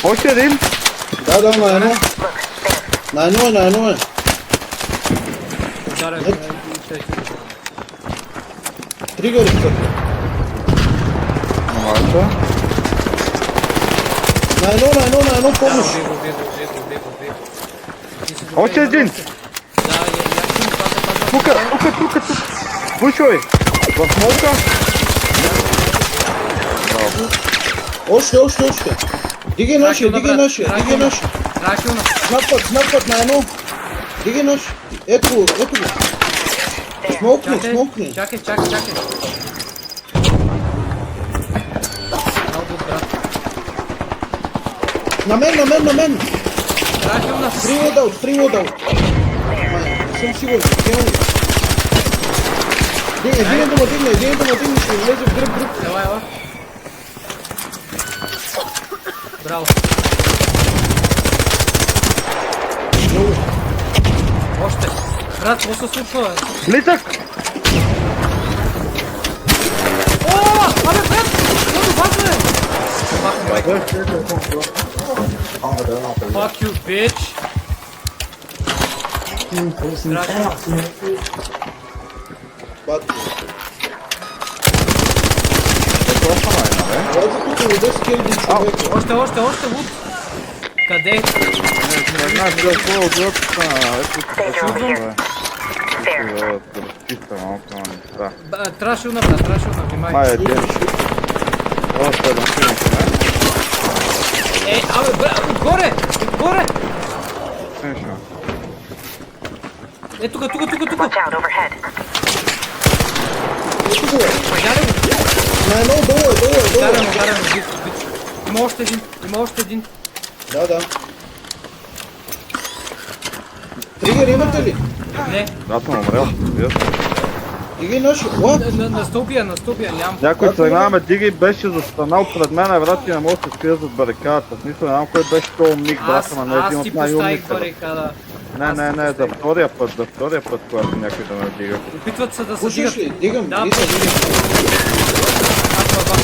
Още един. Да, на едно. На едно е. Ударя Ето. Тригъри са. Малко. На едно помощ. Още един. Тука. Пушвай. В смолка. Още. Дигай нашия. Снапват на едно. Дигай наш. Ето го. Смолкни. Чакай. На мен. Рашил на Стрилодаут. Не съм сигурен. Дигай да му, ще влезе в гръб. ела. Браво. Още. Брат, какво се случва? Близък. О, абе, брат! Много важно е! Fuck you, bitch! Още, лут! Къде? Трашил на, внимай. Май един. Още един финиш, Ей, абе, брат, отгоре! финиш. Е, тук! Watch out overhead. На едно, долу. Ударено, бич. Има още един. Да. Тригър имате ли? Не, Да, съм умрел. Дигай нашия. What? на стълбия, нямам. Някой тръгнаваме, Диги беше застанал пред мен, брат, и не може да се скрия зад барикадата. В смисъл, не знам кой беше този умник, брат, ама не е един Аз ти от поставих най-умните. барикада. Не, за втория път, когато някой да ме дига. Опитват се да се Пушиш ли? дигат. Дигам. Да, Дигам. Аз